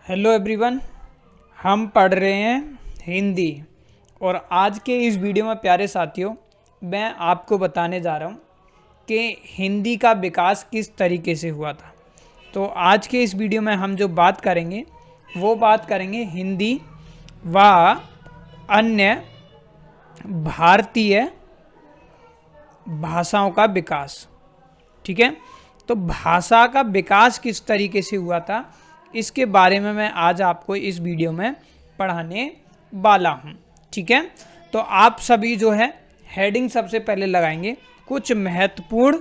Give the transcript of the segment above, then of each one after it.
Hello everyone, हम पढ़ रहे हैं हिंदी। और आज के इस वीडियो में प्यारे साथियों, मैं आपको बताने जा रहा हूँ कि हिंदी का विकास किस तरीके से हुआ था। तो आज के इस वीडियो में हम जो बात करेंगे वो बात करेंगे हिंदी व अन्य भारतीय भाषाओं का विकास। ठीक है, तो भाषा का विकास किस तरीके से हुआ था इसके बारे में मैं आज आपको इस वीडियो में पढ़ाने वाला हूँ। ठीक है, तो आप सभी जो है हेडिंग सबसे पहले लगाएंगे कुछ महत्वपूर्ण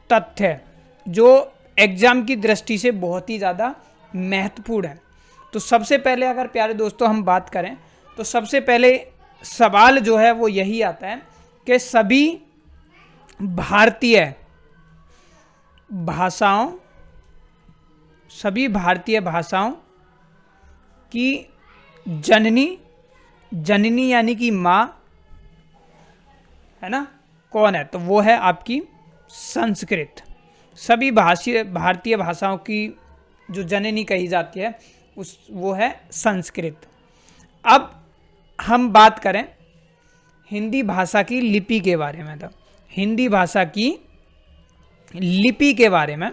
तथ्य जो एग्जाम की दृष्टि से बहुत ही ज़्यादा महत्वपूर्ण है। तो सबसे पहले अगर प्यारे दोस्तों हम बात करें तो सबसे पहले सवाल जो है वो यही आता है कि सभी भारतीय भाषाओं की जननी यानी कि माँ है ना, कौन है? तो वो है आपकी संस्कृत। सभी भारतीय भाषाओं की जो जननी कही जाती है वो है संस्कृत। अब हम बात करें हिंदी भाषा की लिपि के बारे में। तो हिंदी भाषा की लिपि के बारे में,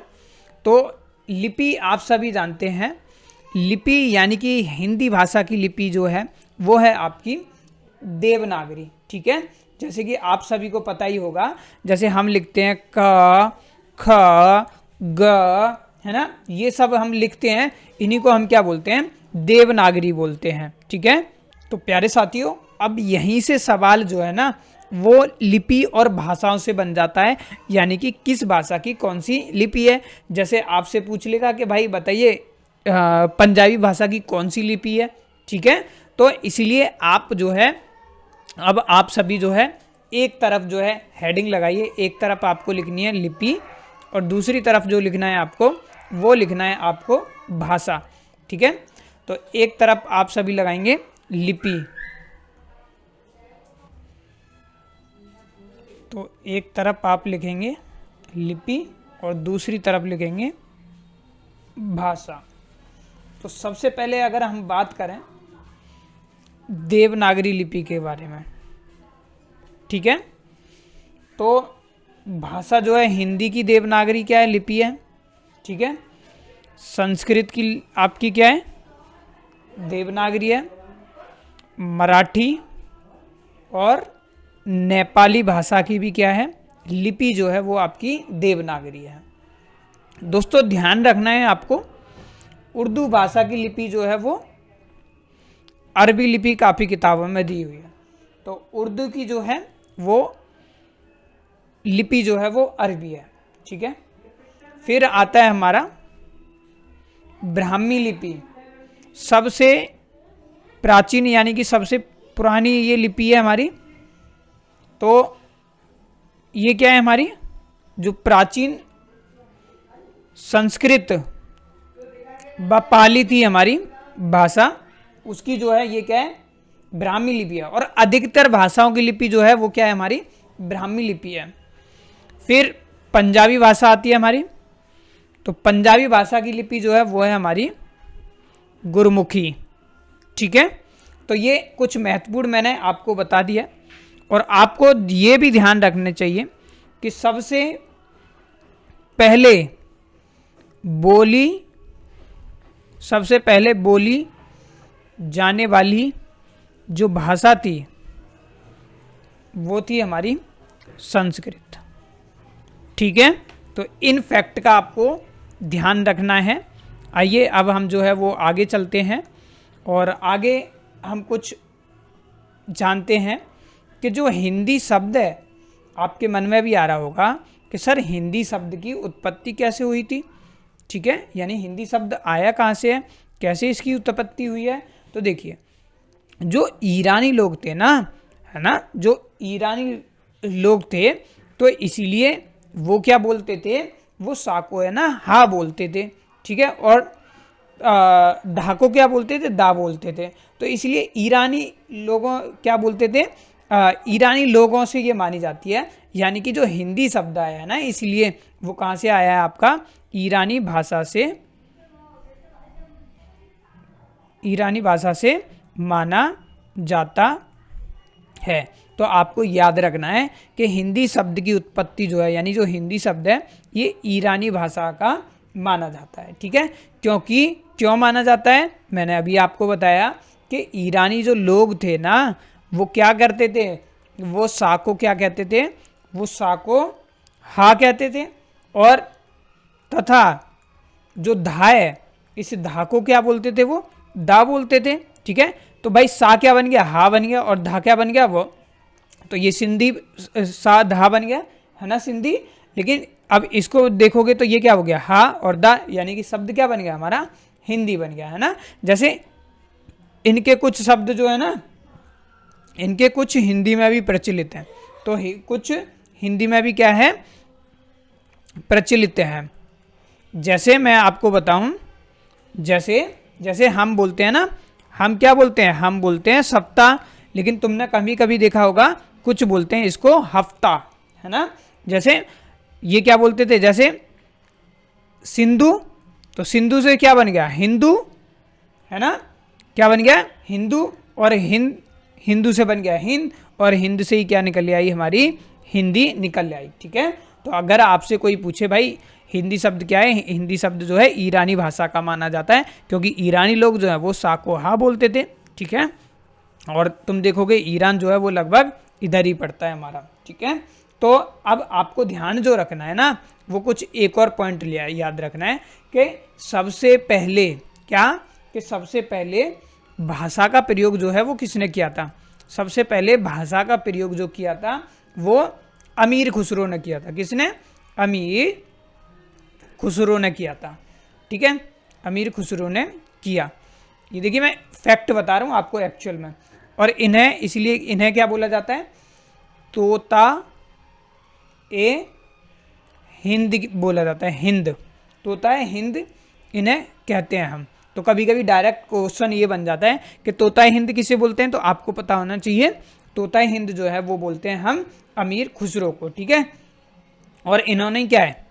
तो लिपि आप सभी जानते हैं, लिपि यानी कि हिंदी भाषा की लिपि जो है वो है आपकी देवनागरी। ठीक है, जैसे कि आप सभी को पता ही होगा, जैसे हम लिखते हैं क ख ग, है ना, ये सब हम लिखते हैं, इन्हीं को हम क्या बोलते हैं? देवनागरी बोलते हैं। ठीक है, तो प्यारे साथियों, अब यहीं से सवाल जो है ना वो लिपि और भाषाओं से बन जाता है, यानी कि किस भाषा की कौन सी लिपि है। जैसे आपसे पूछ लेगा कि भाई बताइए पंजाबी भाषा की कौन सी लिपि है। ठीक है, तो इसलिए आप जो है, अब आप सभी जो है एक तरफ जो है हेडिंग लगाइए, एक तरफ आपको लिखनी है लिपि और दूसरी तरफ जो लिखना है आपको वो लिखना है आपको भाषा। ठीक है, तो एक तरफ आप सभी लगाएंगे लिपि, तो एक तरफ आप लिखेंगे लिपि और दूसरी तरफ लिखेंगे भाषा। तो सबसे पहले अगर हम बात करें देवनागरी लिपि के बारे में, ठीक है, तो भाषा जो है हिंदी की देवनागरी क्या है? लिपि है। ठीक है, संस्कृत की आपकी क्या है? देवनागरी है। मराठी और नेपाली भाषा की भी क्या है? लिपि जो है वो आपकी देवनागरी है। दोस्तों ध्यान रखना है आपको, उर्दू भाषा की लिपि जो है वो अरबी लिपि काफ़ी किताबों में दी हुई है, तो उर्दू की जो है वो लिपि जो है वो अरबी है। ठीक है, फिर आता है हमारा ब्राह्मी लिपि, सबसे प्राचीन यानी कि सबसे पुरानी ये लिपि है हमारी। तो ये क्या है? हमारी जो प्राचीन संस्कृत व पाली थी हमारी भाषा, उसकी जो है ये क्या है? ब्राह्मी लिपि है। और अधिकतर भाषाओं की लिपि जो है वो क्या है? हमारी ब्राह्मी लिपि है। फिर पंजाबी भाषा आती है हमारी, तो पंजाबी भाषा की लिपि जो है वो है हमारी गुरमुखी। ठीक है, तो ये कुछ महत्वपूर्ण मैंने आपको बता दिया। और आपको ये भी ध्यान रखने चाहिए कि सबसे पहले बोली जाने वाली जो भाषा थी वो थी हमारी संस्कृत। ठीक है, तो इन फैक्ट का आपको ध्यान रखना है। आइए अब हम जो है वो आगे चलते हैं और आगे हम कुछ जानते हैं कि जो हिंदी शब्द है, आपके मन में भी आ रहा होगा कि सर हिंदी शब्द की उत्पत्ति कैसे हुई थी। ठीक है, यानी हिंदी शब्द आया कहाँ से है, कैसे इसकी उत्पत्ति हुई है। तो देखिए, जो ईरानी लोग थे ना, है ना, जो ईरानी लोग थे, तो इसीलिए वो क्या बोलते थे? वो सा को है ना हा बोलते थे। ठीक है, और धा को क्या बोलते थे? दा बोलते थे। तो इसलिए ईरानी लोगों क्या बोलते थे? ईरानी लोगों से ये मानी जाती है, यानी कि जो हिंदी शब्द आया है ना, इसलिए वो कहाँ से आया है? आपका ईरानी भाषा से ईरानी भाषा से माना जाता है। तो आपको याद रखना है कि हिंदी शब्द की उत्पत्ति जो है, यानी जो हिंदी शब्द है, ये ईरानी भाषा का माना जाता है। ठीक है, क्योंकि क्यों माना जाता है, मैंने अभी आपको बताया कि ईरानी जो लोग थे ना, वो क्या करते थे, वो सा को क्या कहते थे, वो सा को हा कहते थे, और तथा जो धा है, इस धा को क्या बोलते थे, वो दा बोलते थे। ठीक है, तो भाई सा क्या बन गया, हा बन गया, और धा क्या बन गया, वो, तो ये सिंधी सा धा बन गया है ना, सिंधी। लेकिन अब इसको देखोगे तो ये क्या हो गया, हा और दा, यानी कि शब्द क्या बन गया हमारा, हिंदी बन गया है ना। जैसे इनके कुछ शब्द जो है ना, इनके कुछ हिंदी में भी प्रचलित हैं, तो कुछ हिंदी में भी क्या है, प्रचलित हैं। जैसे मैं आपको बताऊं, जैसे हम बोलते हैं ना, हम क्या बोलते हैं, हम बोलते हैं सप्ताह, लेकिन तुमने कभी कभी देखा होगा कुछ बोलते हैं इसको हफ्ता, है ना। जैसे ये क्या बोलते थे, जैसे सिंधु, तो सिंधु से क्या बन गया, हिंदू, है ना, क्या बन गया, हिंदू, और हिंदू से बन गया हिंद, और हिंद से ही क्या निकल आई, हमारी हिंदी निकल आई। ठीक है, तो अगर आपसे कोई पूछे भाई हिंदी शब्द क्या है, हिंदी शब्द जो है ईरानी भाषा का माना जाता है, क्योंकि ईरानी लोग जो है वो सा को हा बोलते थे। ठीक है, और तुम देखोगे ईरान जो है वो लगभग इधर ही पड़ता है हमारा। ठीक है, तो अब आपको ध्यान जो रखना है ना, वो कुछ एक और पॉइंट लिया याद रखना है कि सबसे पहले क्या, कि सबसे पहले भाषा का प्रयोग जो है वो किसने किया था, सबसे पहले भाषा का प्रयोग जो किया था वो अमीर खुसरो ने किया था। किसने, अमीर खुसरो ने किया था। ठीक है, अमीर खुसरो ने किया। ये देखिए मैं फैक्ट बता रहा हूँ आपको एक्चुअल में, और इन्हें इसलिए इन्हें क्या बोला जाता है, तोता ए हिंद बोला जाता है, हिंद, तोता है हिंद इन्हें कहते हैं हम। तो कभी कभी डायरेक्ट क्वेश्चन ये बन जाता है कि तोता हिंद किसे बोलते हैं, तो आपको पता होना चाहिए तोता हिंद जो है वो बोलते हैं हम अमीर खुसरो को। ठीक है, और इन्होंने क्या है,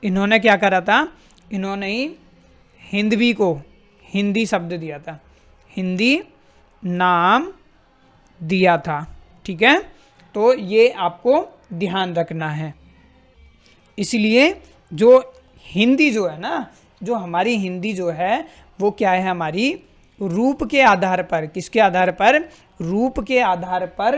इन्होंने क्या करा था, इन्होंने ही हिंदवी को हिंदी शब्द दिया था, हिंदी नाम दिया था। ठीक है, तो ये आपको ध्यान रखना है। इसलिए जो हिंदी जो है ना, जो हमारी हिंदी जो है वो क्या है, हमारी रूप के आधार पर, किसके आधार पर, रूप के आधार पर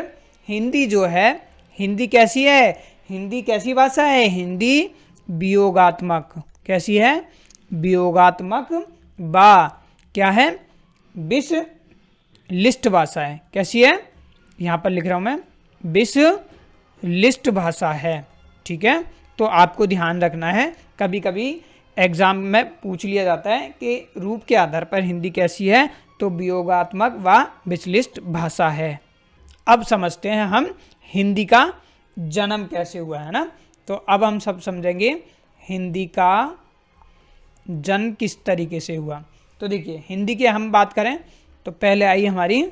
हिंदी जो है, हिंदी कैसी है, हिंदी कैसी भाषा है, हिंदी वियोगात्मक, कैसी है, वियोगात्मक बा क्या है, विषलिष्ट भाषा है। कैसी है, यहाँ पर लिख रहा हूँ मैं, विषलिष्ट भाषा है। ठीक है, तो आपको ध्यान रखना है, कभी कभी एग्जाम में पूछ लिया जाता है कि रूप के आधार पर हिंदी कैसी है, तो वियोगात्मक व विषलिष्ट भाषा है। अब समझते हैं हम हिंदी का जन्म कैसे हुआ है ना। तो अब हम सब समझेंगे हिंदी का जन्म किस तरीके से हुआ। तो देखिए हिंदी की हम बात करें तो पहले आई हमारी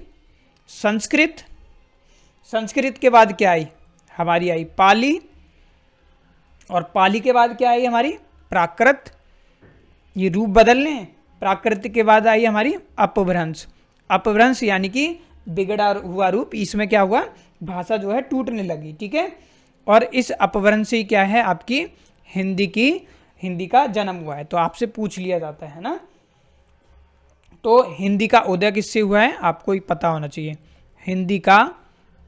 संस्कृत, संस्कृत के बाद क्या आई, हमारी आई पाली, और पाली के बाद क्या आई हमारी प्राकृत, ये रूप बदलने, प्राकृत के बाद आई हमारी अपभ्रंश, अपभ्रंश यानी कि बिगड़ा हुआ रूप, इसमें क्या हुआ, भाषा जो है टूटने लगी। ठीक है, और इस अपभ्रंश से क्या है, आपकी हिंदी का जन्म हुआ है। तो आपसे पूछ लिया जाता है ना, तो हिंदी का उदय किससे हुआ है, आपको ही पता होना चाहिए। हिंदी का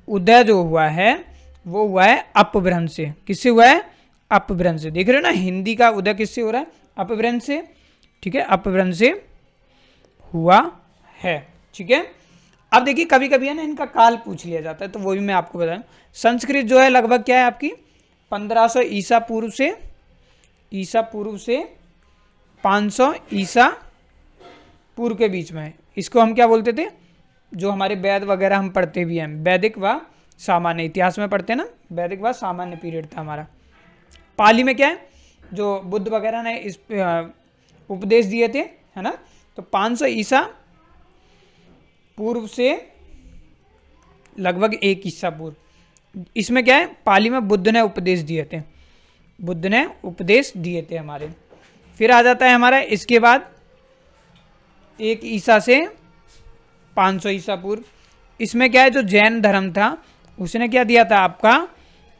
उदय जो हुआ है वो हुआ है अपभ्रंश से। किससे हुआ है, अपभ्रंश से। देख रहे हो ना, हिंदी का उदय किससे हो रहा है, अपभ्रंश से। ठीक है, अपभ्रंश से हुआ है। ठीक है, अब देखिए कभी कभी है ना इनका काल पूछ लिया जाता है, तो वो भी मैं आपको बताऊं। संस्कृत जो है लगभग क्या है आपकी 1500 ईसा पूर्व से 500 ईसा पूर्व के बीच में। इसको हम क्या बोलते थे, जो हमारे वेद वगैरह हम पढ़ते भी हैं, वैदिक व सामान्य, इतिहास में पढ़ते हैं ना, वैदिक व सामान्य पीरियड था हमारा। पाली में क्या है, जो बुद्ध वगैरह ने इस उपदेश दिए थे, है ना, तो 500 ईसा पूर्व से लगभग 1 ईसा पूर्व। इसमें क्या है, पाली में बुद्ध ने उपदेश दिए थे, बुद्ध ने उपदेश दिए थे हमारे। फिर आ जाता है हमारा इसके बाद 1 ईसा से 500 ईसा पूर्व। इसमें क्या है, जो जैन धर्म था उसने क्या दिया था, आपका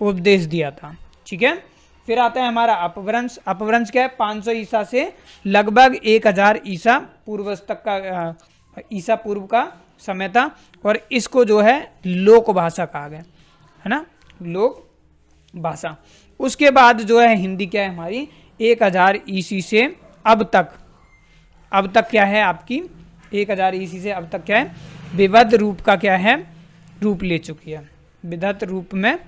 उपदेश दिया था। ठीक है। फिर आता है हमारा अपभ्रंश। अपभ्रंश क्या है, 500 ईसा से लगभग 1000 ईसा पूर्व तक का ईसा पूर्व का समय था, और इसको जो है लोक भाषा कहा गया है ना, लोक भाषा। उसके बाद जो है हिंदी क्या है हमारी, 1000 ईसी से अब तक क्या है आपकी, 1000 ईसी से अब तक क्या है, विविध रूप का क्या है, रूप ले चुकी है, विविध रूप में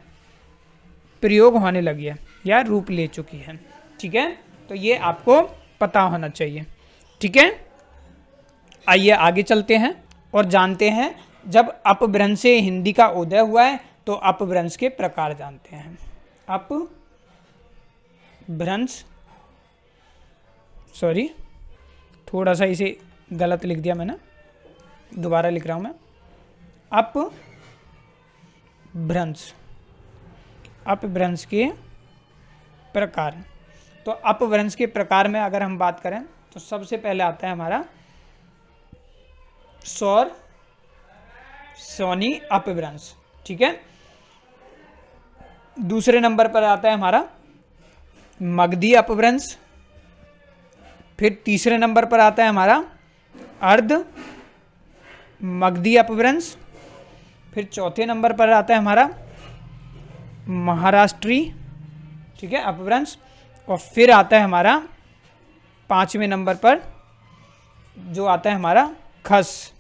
प्रयोग होने लगी है या रूप ले चुकी है। ठीक है, तो ये आपको पता होना चाहिए। ठीक है, आइए आगे चलते हैं और जानते हैं, जब अपभ्रंश से हिंदी का उदय हुआ है तो अपभ्रंश के प्रकार जानते हैं। अपभ्रंश, सॉरी थोड़ा सा इसे गलत लिख दिया मैंने, दोबारा लिख रहा हूं मैं। अपभ्रंश के प्रकार। तो अपभ्रंश के प्रकार में अगर हम बात करें तो सबसे पहले आता है हमारा सौर सोनी अपभ्रंश। ठीक है, दूसरे नंबर पर आता है हमारा मगधी अपभ्रंश। फिर तीसरे नंबर पर आता है हमारा अर्ध मगधी अपभ्रंश। फिर चौथे नंबर पर आता है हमारा महाराष्ट्री, ठीक है, अपभ्रंश। और फिर आता है हमारा 5वें नंबर पर जो आता है हमारा खस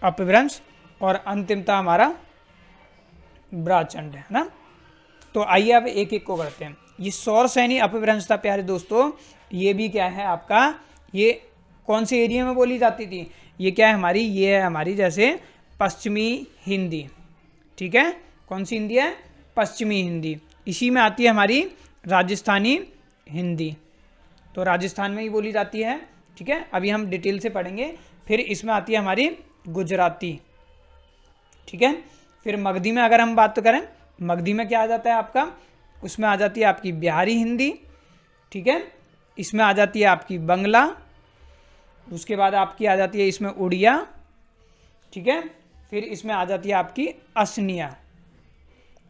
अपभ्रंश, और अंतिमता हमारा ब्राचंड है ना। तो आइए अब एक एक को करते हैं। ये सौर सैनी अपभ्रंश था प्यारे दोस्तों, ये भी क्या है आपका, ये कौन से एरिया में बोली जाती थी, ये क्या है हमारी, ये है हमारी जैसे पश्चिमी हिंदी। ठीक है, कौन सी हिंदी है, पश्चिमी हिंदी। इसी में आती है हमारी राजस्थानी हिंदी, तो राजस्थान में ही बोली जाती है। ठीक है, अभी हम डिटेल से पढ़ेंगे। फिर इसमें आती है हमारी गुजराती। ठीक है, फिर मगधी में अगर हम बात करें, मगधी में क्या आ जाता है आपका, उसमें आ जाती है आपकी बिहारी हिंदी। ठीक है, इसमें आ जाती है आपकी बंगला। उसके बाद आपकी आ जाती है इसमें उड़िया। ठीक है, फिर इसमें आ जाती है आपकी असनिया।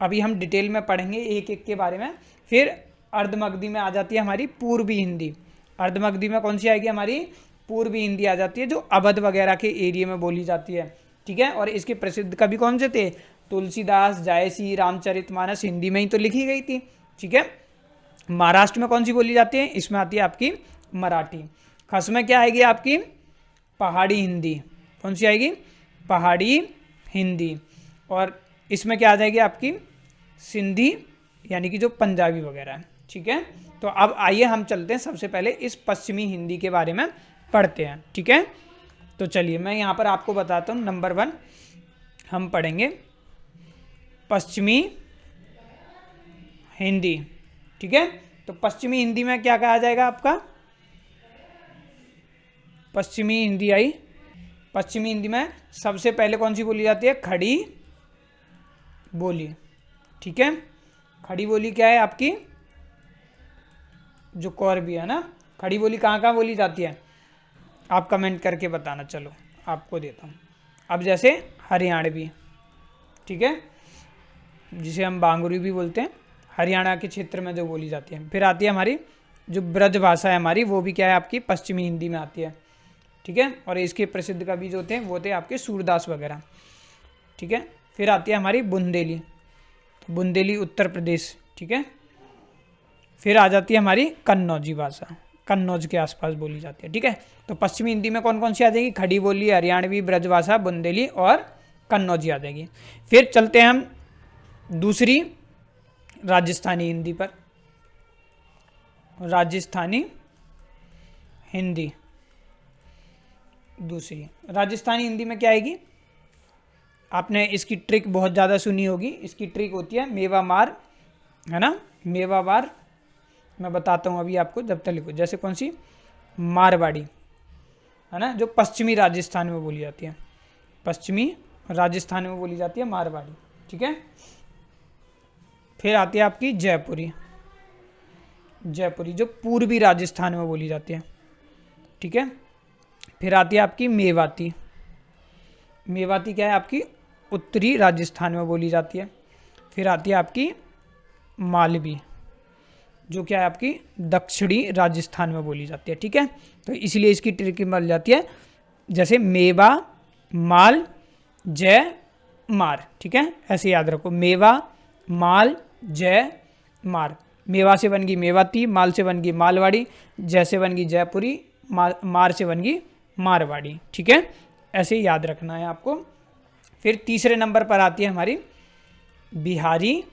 अभी हम डिटेल में पढ़ेंगे एक एक के बारे में। फिर अर्धमगधी में आ जाती है हमारी पूर्वी हिंदी। अर्धमगधी में कौन सी आएगी हमारी, पूर्वी हिंदी आ जाती है, जो अवध वगैरह के एरिया में बोली जाती है। ठीक है, और इसके प्रसिद्ध कवि कौन से थे, तुलसीदास, जायसी, रामचरितमानस हिंदी में ही तो लिखी गई थी। ठीक है, महाराष्ट्र में कौन सी बोली जाती है, इसमें आती है आपकी मराठी। खस में क्या आएगी आपकी, पहाड़ी हिंदी। कौन सी आएगी, पहाड़ी हिंदी। और इसमें क्या आ जाएगी आपकी सिंधी, यानी कि जो पंजाबी वगैरह है। ठीक है, तो अब आइए हम चलते हैं, सबसे पहले इस पश्चिमी हिंदी के बारे में पढ़ते हैं। ठीक है, तो चलिए मैं यहाँ पर आपको बताता हूँ। नंबर 1 हम पढ़ेंगे पश्चिमी हिंदी। ठीक है, तो पश्चिमी हिंदी में क्या कहा जाएगा आपका, पश्चिमी हिंदी आई। पश्चिमी हिंदी में सबसे पहले कौन सी बोली जाती है, खड़ी बोली। ठीक है, खड़ी बोली क्या है आपकी, जो कौरवी है ना। खड़ी बोली कहाँ कहाँ बोली जाती है, आप कमेंट करके बताना, चलो आपको देता हूँ। अब जैसे हरियाणवी, ठीक है, जिसे हम बांगुरी भी बोलते हैं, हरियाणा के क्षेत्र में जो बोली जाती है। फिर आती है हमारी जो ब्रज भाषा है हमारी, वो भी क्या है आपकी पश्चिमी हिंदी में आती है। ठीक है, और इसके प्रसिद्ध कवि जो थे वो थे आपके सूरदास वगैरह। ठीक है, फिर आती है हमारी बुंदेली, तो बुंदेली उत्तर प्रदेश। ठीक है, फिर आ जाती है हमारी कन्नौजी भाषा, कन्नौज के आसपास बोली जाती है। ठीक है, तो पश्चिमी हिंदी में कौन कौन सी आ जाएगी, खड़ी बोली, हरियाणवी, ब्रजभाषा, बुंदेली और कन्नौजी आ जाएगी। फिर चलते हैं हम दूसरी राजस्थानी हिंदी पर। राजस्थानी हिंदी दूसरी, राजस्थानी हिंदी में क्या आएगी, आपने इसकी ट्रिक बहुत ज़्यादा सुनी होगी। इसकी ट्रिक होती है मेवा मार, है ना, मेवा मार। मैं बताता हूँ अभी आपको जब तक लिखो। जैसे कौन सी, मारवाड़ी, है ना, जो पश्चिमी राजस्थान में बोली जाती है, पश्चिमी राजस्थान में बोली जाती है मारवाड़ी। ठीक है, फिर आती है आपकी जयपुरी, जयपुरी जो पूर्वी राजस्थान में बोली जाती है। ठीक है, फिर आती है आपकी मेवाती, मेवाती क्या है आपकी उत्तरी राजस्थान में बोली जाती है। फिर आती है आपकी मालवी, जो क्या है आपकी दक्षिणी राजस्थान में बोली जाती है। ठीक है, तो इसलिए इसकी ट्रिक मिल जाती है, जैसे मेवा, माल, जय, मार। ठीक है, ऐसे याद रखो, मेवा, माल, जय, मार। मेवा से बन गई मेवाती, माल से बन गई मालवाड़ी, जय से बन गई जयपुरी, मार से बन गई मारवाड़ी। ठीक है, ऐसे याद रखना है आपको। फिर तीसरे नंबर पर आती है हमारी बिहारी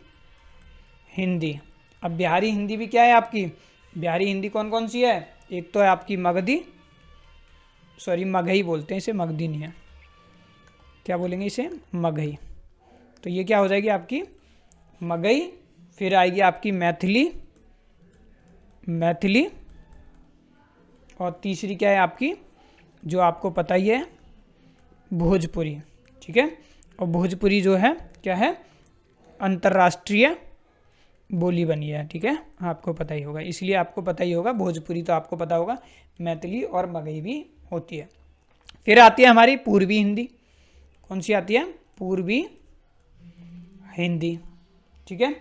हिंदी। अब बिहारी हिंदी भी क्या है आपकी, बिहारी हिंदी कौन कौन सी है, एक तो है आपकी मगधी, सॉरी मगही बोलते हैं इसे, मगधी नहीं है, क्या बोलेंगे इसे, मगही। तो ये क्या हो जाएगी आपकी मगही। फिर आएगी आपकी मैथिली, मैथिली, और तीसरी क्या है आपकी, जो आपको पता ही है, भोजपुरी। ठीक है, और भोजपुरी जो है क्या है, अंतर्राष्ट्रीय बोली बनी है। ठीक है, आपको पता ही होगा, इसलिए आपको पता ही होगा, भोजपुरी तो आपको पता होगा, मैथिली और मगही भी होती है। फिर आती है हमारी पूर्वी हिंदी। कौन सी आती है, पूर्वी हिंदी। ठीक है,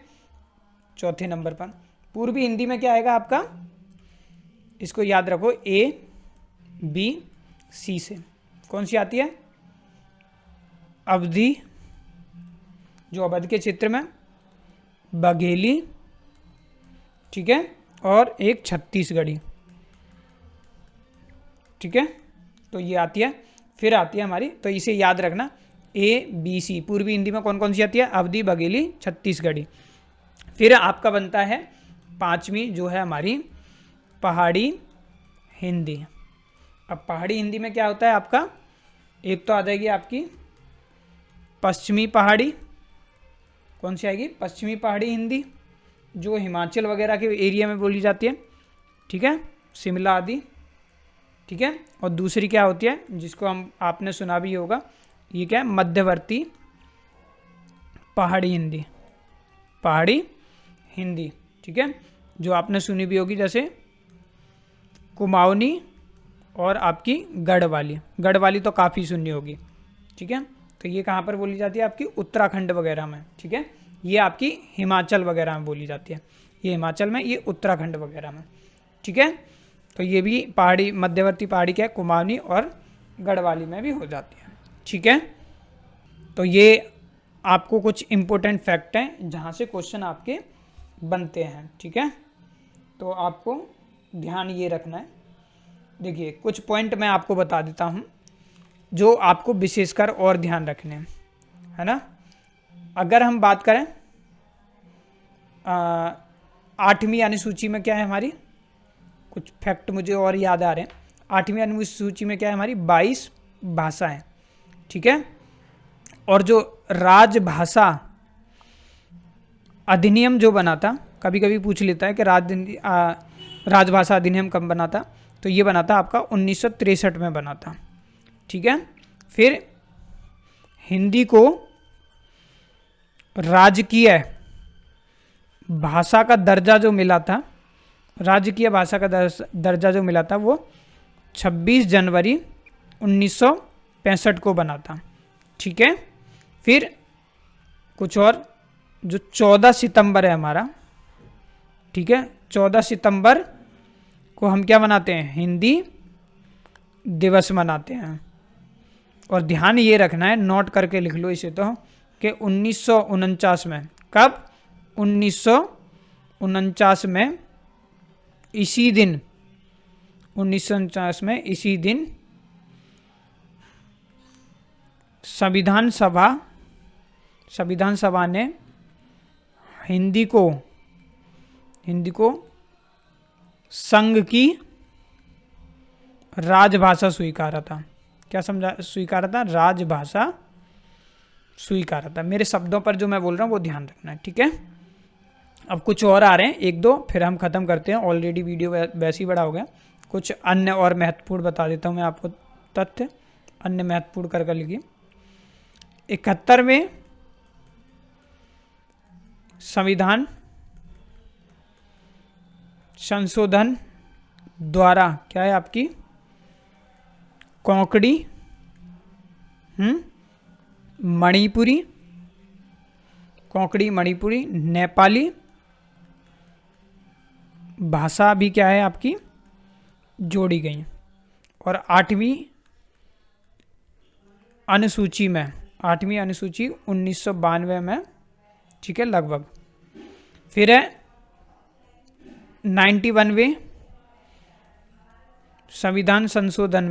चौथे नंबर पर पूर्वी हिंदी में क्या आएगा आपका, इसको याद रखो, ए बी सी से। कौन सी आती है, अवधी, जो अवध के क्षेत्र में, बघेली, ठीक है, और एक छत्तीसगढ़ी। ठीक है, तो ये आती है। फिर आती है हमारी, तो इसे याद रखना, ए बी सी। पूर्वी हिंदी में कौन कौन सी आती है, अवधी, बघेली, छत्तीसगढ़ी। फिर आपका बनता है पांचवी, जो है हमारी पहाड़ी हिंदी। अब पहाड़ी हिंदी में क्या होता है आपका, एक तो आ जाएगी आपकी पश्चिमी पहाड़ी। कौन सी आएगी, पश्चिमी पहाड़ी हिंदी, जो हिमाचल वगैरह के एरिया में बोली जाती है। ठीक है, शिमला आदि। ठीक है, और दूसरी क्या होती है, जिसको हम आपने सुना भी होगा, ये क्या है, मध्यवर्ती पहाड़ी हिंदी, पहाड़ी हिंदी। ठीक है, जो आपने सुनी भी होगी, जैसे कुमाऊनी और आपकी गढ़वाली। गढ़वाली तो काफ़ी सुननी होगी। ठीक है, तो ये कहाँ पर बोली जाती है, आपकी उत्तराखंड वगैरह में। ठीक है, ये आपकी हिमाचल वगैरह में बोली जाती है, ये हिमाचल में, ये उत्तराखंड वगैरह में। ठीक है, तो ये भी पहाड़ी, मध्यवर्ती पहाड़ी क्या है, कुमाऊनी और गढ़वाली में भी हो जाती है। ठीक है, तो ये आपको कुछ इम्पोर्टेंट फैक्ट हैं जहाँ से क्वेश्चन आपके बनते हैं। ठीक है, तो आपको ध्यान ये रखना है। देखिए कुछ पॉइंट मैं आपको बता देता हूँ जो आपको विशेषकर और ध्यान रखने हैं, है ना। अगर हम बात करें 8वीं अनुसूची में क्या है हमारी, कुछ फैक्ट मुझे और याद आ रहे हैं। 8वीं अनुसूची में क्या है हमारी, 22 भाषाएं। ठीक है, और जो राजभाषा अधिनियम जो बना था, कभी कभी पूछ लेता है कि राजभाषा अधिनियम कब बना था, तो ये बना था आपका 1963 में बना था। ठीक है, फिर हिंदी को राजकीय भाषा का दर्जा जो मिला था, राजकीय भाषा का दर्जा जो मिला था, वो 26 जनवरी 1965 को बना था। ठीक है, फिर कुछ और, जो 14 सितंबर है हमारा, ठीक है, 14 सितंबर को हम क्या मनाते हैं, हिंदी दिवस मनाते हैं। और ध्यान ये रखना है, नोट करके लिख लो इसे, तो कि 1949 में, कब, 1949 में इसी दिन, 1949 में इसी दिन संविधान सभा ने हिंदी को संघ की राजभाषा स्वीकारा था। क्या स्वीकारा था, राजभाषा स्वीकारा था। मेरे शब्दों पर जो मैं बोल रहा हूँ वो ध्यान रखना है। ठीक है, अब कुछ और आ रहे हैं, एक दो, फिर हम ख़त्म करते हैं। ऑलरेडी वीडियो वैसे ही बड़ा हो गया। कुछ अन्य और महत्वपूर्ण बता देता हूँ मैं आपको तथ्य, अन्य महत्वपूर्ण कर लिखिए। 71वें संविधान संशोधन द्वारा क्या है आपकी, कोंकणी मणिपुरी, कोंकणी मणिपुरी, नेपाली भाषा भी क्या है आपकी जोड़ी गई। और 8वीं अनुसूची में, 8वीं अनुसूची 1992 में, ठीक है, लगभग। फिर है 91वें संविधान संशोधन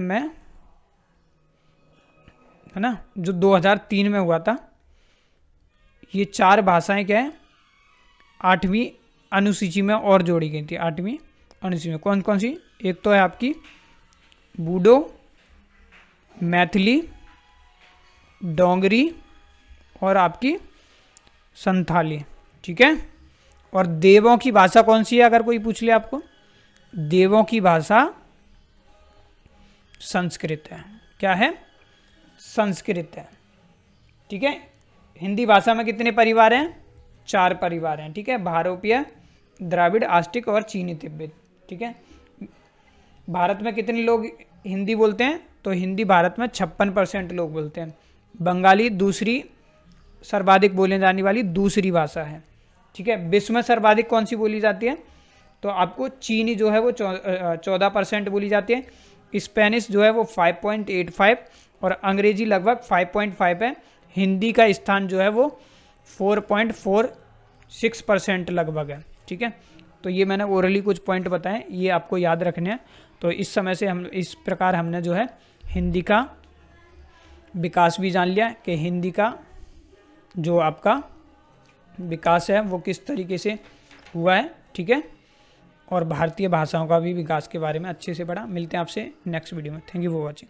में, है ना, जो 2003 में हुआ था, ये 4 भाषाएं क्या है 8वीं अनुसूची में और जोड़ी गई थी। 8वीं अनुसूची में कौन कौन सी? एक तो है आपकी बूडो, मैथिली, डोंगरी और आपकी संथाली, ठीक है। और देवों की भाषा कौन सी है अगर कोई पूछ ले आपको? देवों की भाषा संस्कृत है। क्या है? संस्कृत है, ठीक है। हिंदी भाषा में कितने परिवार हैं? 4 परिवार हैं, ठीक है। भारोपीय, द्राविड़, आस्टिक और चीनी तिब्बत, ठीक है। भारत में कितने लोग हिंदी बोलते हैं? तो हिंदी भारत में 56% लोग बोलते हैं। बंगाली दूसरी सर्वाधिक बोले जाने वाली दूसरी भाषा है, ठीक है। विश्व में सर्वाधिक कौन सी बोली जाती है? तो आपको चीनी जो है वो 14% बोली जाती है, स्पेनिश जो है वो 5.85 और अंग्रेजी लगभग 5.5 है। हिंदी का स्थान जो है वो 4.46% लगभग है, ठीक है। तो ये मैंने ओरली कुछ पॉइंट बताए, ये आपको याद रखने हैं। तो इस समय से हम इस प्रकार हमने जो है हिंदी का विकास भी जान लिया कि हिंदी का जो आपका विकास है वो किस तरीके से हुआ है, ठीक है। और भारतीय भाषाओं का भी विकास के बारे में अच्छे से पढ़ा। मिलते हैं आपसे नेक्स्ट वीडियो में। Thank you for watching.